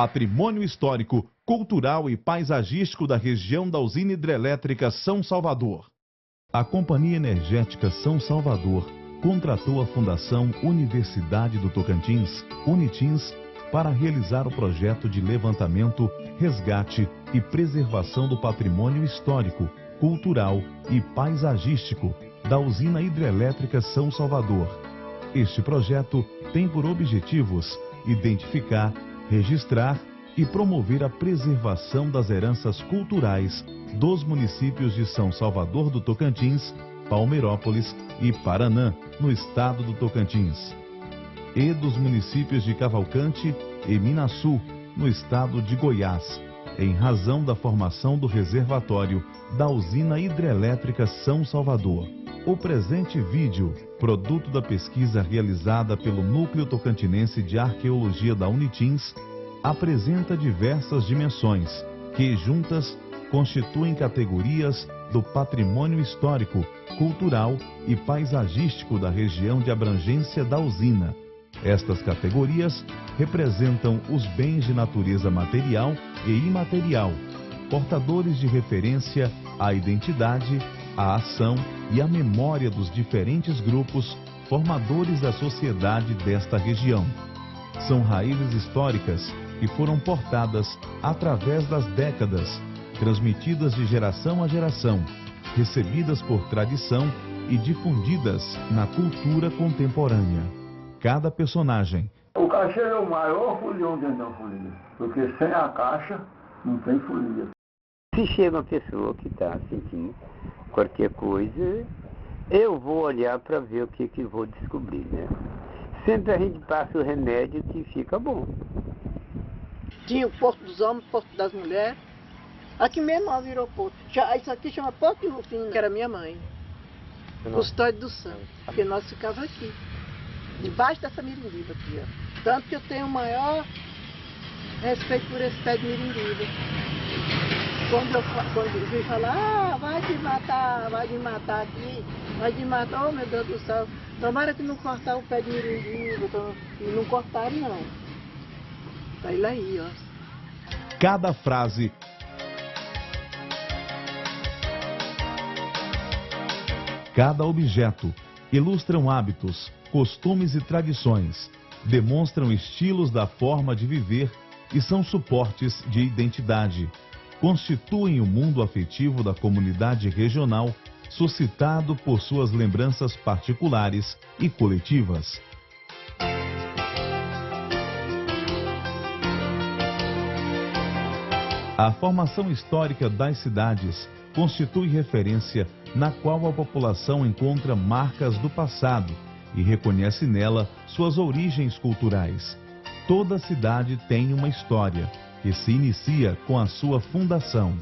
Patrimônio histórico, cultural e paisagístico da região da usina hidrelétrica São Salvador. A Companhia Energética São Salvador contratou a Fundação Universidade do Tocantins, Unitins, para realizar o projeto de levantamento, resgate e preservação do patrimônio histórico, cultural e paisagístico da usina hidrelétrica São Salvador. Este projeto tem por objetivos identificar, registrar e promover a preservação das heranças culturais dos municípios de São Salvador do Tocantins, Palmeirópolis e Paranã, no estado do Tocantins, e dos municípios de Cavalcante e Minaçu, no estado de Goiás, em razão da formação do reservatório da usina hidrelétrica São Salvador. O presente vídeo, produto da pesquisa realizada pelo Núcleo Tocantinense de Arqueologia da Unitins, apresenta diversas dimensões que, juntas, constituem categorias do patrimônio histórico, cultural e paisagístico da região de abrangência da usina. Estas categorias representam os bens de natureza material e imaterial, portadores de referência à identidade, à ação e à memória dos diferentes grupos formadores da sociedade desta região. São raízes históricas que foram portadas através das décadas, transmitidas de geração a geração, recebidas por tradição e difundidas na cultura contemporânea. Cada personagem. O caixeiro é o maior folião dentro da folia, porque sem a caixa não tem folia. Se chega uma pessoa que está sentindo qualquer coisa, eu vou olhar para ver o que vou descobrir, né? Sempre a gente passa o remédio que fica bom. Tinha o posto dos homens, o posto das mulheres. Aqui mesmo virou posto. Isso aqui chama Posto de Rufina, que era minha mãe. Custódio do Santo. Porque nós ficávamos aqui, debaixo dessa mirindiba aqui, ó. Tanto que eu tenho o maior respeito por esse pé de mirindiba. Quando eu vi falar, vai te matar aqui, vai te matar, oh meu Deus do céu, tomara que não cortar o pé de mirindiba, e não cortaram não. Tá ele aí, ó. Cada frase, cada objeto ilustram hábitos, costumes e tradições, demonstram estilos da forma de viver e são suportes de identidade. Constituem o mundo afetivo da comunidade regional, suscitado por suas lembranças particulares e coletivas. A formação histórica das cidades constitui referência na qual a população encontra marcas do passado e reconhece nela suas origens culturais. Toda cidade tem uma história que se inicia com a sua fundação.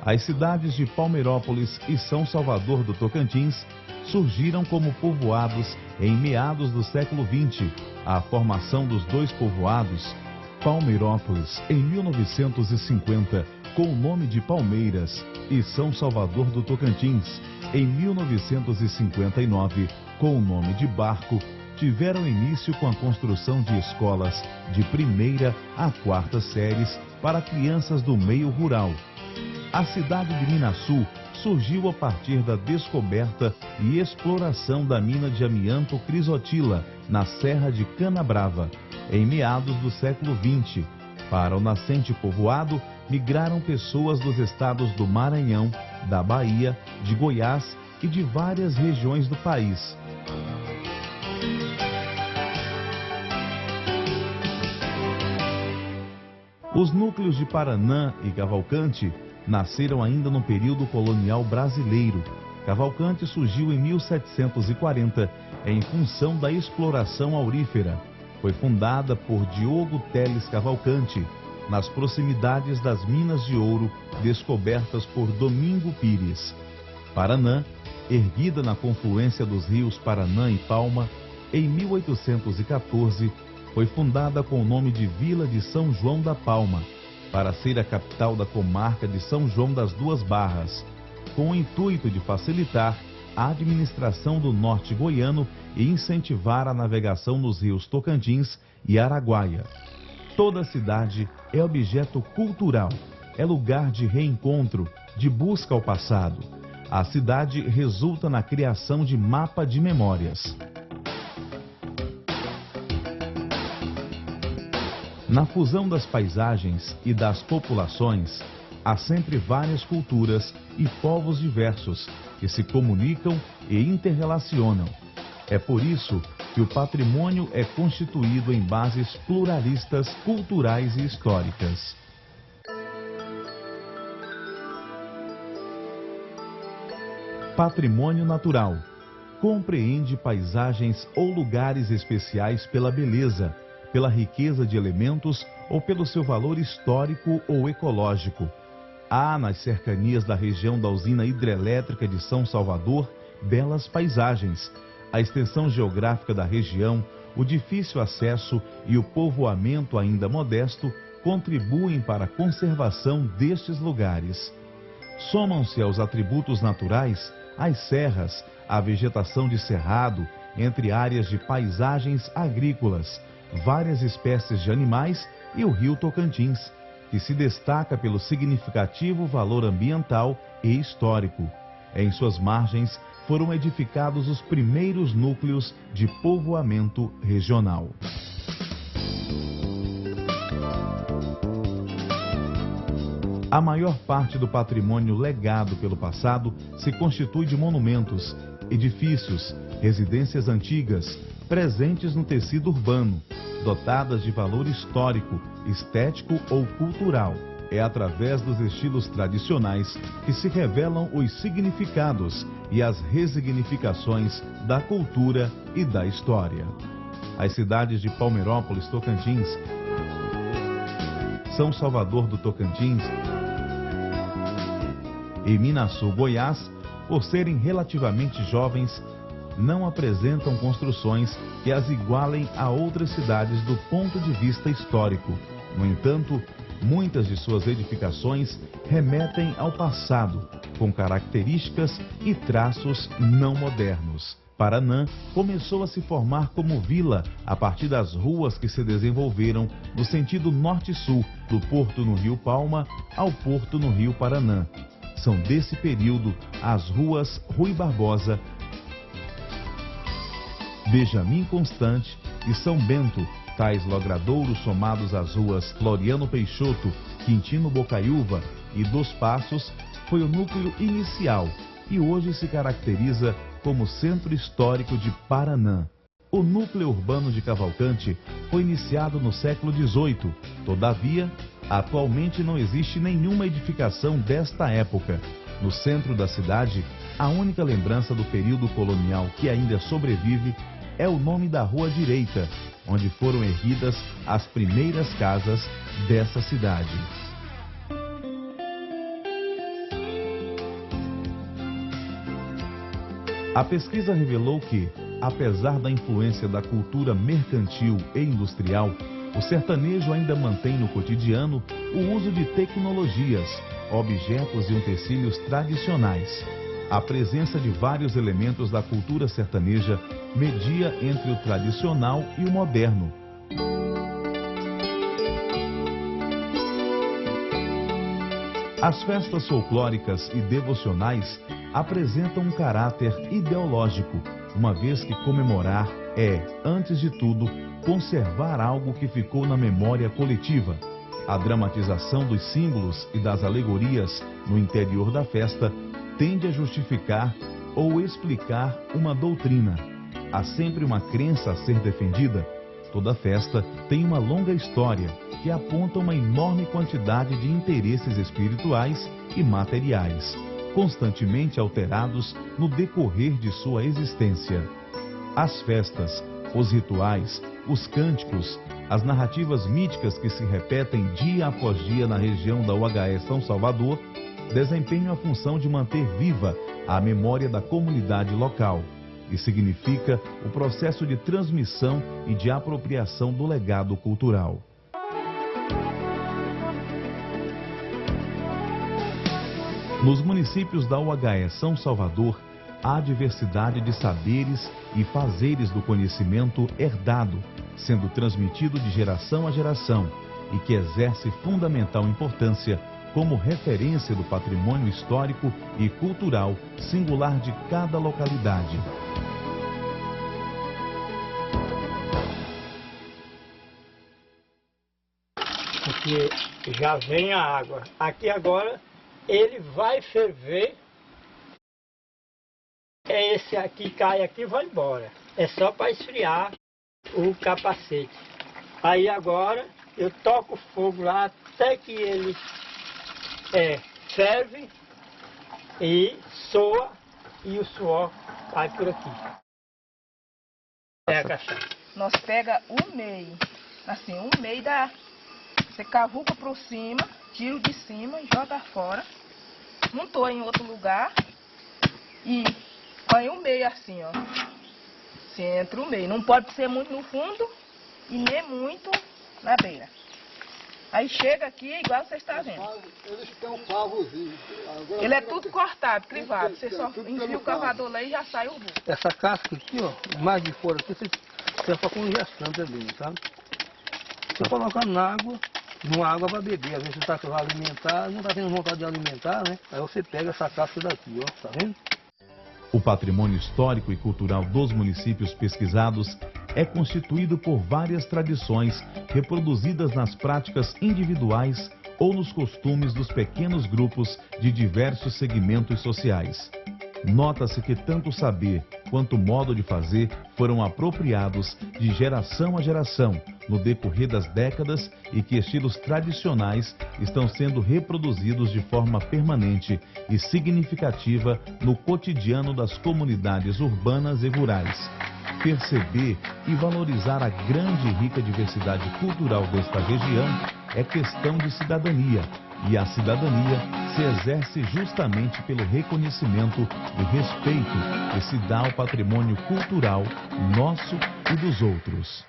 As cidades de Palmeirópolis e São Salvador do Tocantins surgiram como povoados em meados do século XX. A formação dos dois povoados, Palmeirópolis em 1950, com o nome de Palmeiras, e São Salvador do Tocantins, em 1959, com o nome de Barco, tiveram início com a construção de escolas de 1ª a 4ª séries para crianças do meio rural. A cidade de Minaçu surgiu a partir da descoberta e exploração da mina de amianto Crisotila, na Serra de Canabrava, em meados do século XX. Para o nascente povoado, migraram pessoas dos estados do Maranhão, da Bahia, de Goiás e de várias regiões do país. Os núcleos de Paranã e Cavalcante nasceram ainda no período colonial brasileiro. Cavalcante surgiu em 1740 em função da exploração aurífera. Foi fundada por Diogo Teles Cavalcante, nas proximidades das minas de ouro descobertas por Domingo Pires. Paranã, erguida na confluência dos rios Paranã e Palma, em 1814, foi fundada com o nome de Vila de São João da Palma, para ser a capital da comarca de São João das Duas Barras, com o intuito de facilitar a administração do norte goiano e incentivar a navegação nos rios Tocantins e Araguaia. Toda cidade é objeto cultural, é lugar de reencontro, de busca ao passado. A cidade resulta na criação de mapa de memórias. Na fusão das paisagens e das populações, há sempre várias culturas e povos diversos que se comunicam e interrelacionam. É por isso que o patrimônio é constituído em bases pluralistas, culturais e históricas. Patrimônio natural compreende paisagens ou lugares especiais pela beleza, pela riqueza de elementos ou pelo seu valor histórico ou ecológico. Há nas cercanias da região da usina hidrelétrica de São Salvador belas paisagens. A extensão geográfica da região, o difícil acesso e o povoamento ainda modesto contribuem para a conservação destes lugares. Somam-se aos atributos naturais as serras, a vegetação de cerrado, entre áreas de paisagens agrícolas, várias espécies de animais e o rio Tocantins, que se destaca pelo significativo valor ambiental e histórico. Em suas margens foram edificados os primeiros núcleos de povoamento regional. A maior parte do patrimônio legado pelo passado se constitui de monumentos, edifícios, residências antigas, presentes no tecido urbano, dotadas de valor histórico, estético ou cultural. É através dos estilos tradicionais que se revelam os significados e as resignificações da cultura e da história. As cidades de Palmeirópolis, Tocantins, São Salvador do Tocantins e Minaçu, Goiás, por serem relativamente jovens, não apresentam construções que as igualem a outras cidades do ponto de vista histórico. No entanto, muitas de suas edificações remetem ao passado, com características e traços não modernos. Paranã começou a se formar como vila a partir das ruas que se desenvolveram no sentido norte-sul, do porto no Rio Palma ao porto no Rio Paranã. São desse período as ruas Rui Barbosa, Benjamin Constant e São Bento, tais logradouros somados às ruas Floriano Peixoto, Quintino Bocaiúva e Dos Passos, foi o núcleo inicial e hoje se caracteriza como centro histórico de Paranã. O núcleo urbano de Cavalcante foi iniciado no século XVIII, todavia, atualmente não existe nenhuma edificação desta época. No centro da cidade, a única lembrança do período colonial que ainda sobrevive é o nome da Rua Direita, onde foram erguidas as primeiras casas dessa cidade. A pesquisa revelou que, apesar da influência da cultura mercantil e industrial, o sertanejo ainda mantém no cotidiano o uso de tecnologias, objetos e utensílios tradicionais. A presença de vários elementos da cultura sertaneja media entre o tradicional e o moderno. As festas folclóricas e devocionais apresentam um caráter ideológico, uma vez que comemorar é, antes de tudo, conservar algo que ficou na memória coletiva. A dramatização dos símbolos e das alegorias no interior da festa tende a justificar ou explicar uma doutrina. Há sempre uma crença a ser defendida. Toda festa tem uma longa história que aponta uma enorme quantidade de interesses espirituais e materiais, constantemente alterados no decorrer de sua existência. As festas, os rituais, os cânticos, as narrativas míticas que se repetem dia após dia na região da UHE São Salvador desempenham a função de manter viva a memória da comunidade local e significa o processo de transmissão e de apropriação do legado cultural. Nos municípios da UHE São Salvador, à diversidade de saberes e fazeres do conhecimento herdado, sendo transmitido de geração a geração e que exerce fundamental importância como referência do patrimônio histórico e cultural singular de cada localidade. Porque já vem a água. Aqui agora ele vai ferver. É esse aqui, cai aqui e vai embora. É só para esfriar o capacete. Aí agora eu toco o fogo lá até que ele ferve e soa e o suor vai por aqui. É a cachaça. Nós pega o meio, assim, o meio da... Você cavuca por cima, tira de cima e joga fora. Montou em outro lugar e põe o meio assim, ó. Centro o meio. Não pode ser muito no fundo e nem muito na beira. Aí chega aqui igual você está vendo. Eles têm um cavozinho. Ele é tudo cortado, crivado. Você só enfia o cavador lá e já sai o burro. Essa casca aqui, ó, mais de fora aqui, você tem para congestão também, sabe? Você coloca na água, numa água para beber. Às vezes você está querendo alimentar, não está tendo vontade de alimentar, né? Aí você pega essa casca daqui, ó, tá vendo? O patrimônio histórico e cultural dos municípios pesquisados é constituído por várias tradições reproduzidas nas práticas individuais ou nos costumes dos pequenos grupos de diversos segmentos sociais. Nota-se que tanto o saber quanto o modo de fazer foram apropriados de geração a geração no decorrer das décadas e que estilos tradicionais estão sendo reproduzidos de forma permanente e significativa no cotidiano das comunidades urbanas e rurais. Perceber e valorizar a grande e rica diversidade cultural desta região é questão de cidadania, e a cidadania se exerce justamente pelo reconhecimento e respeito que se dá ao patrimônio cultural nosso e dos outros.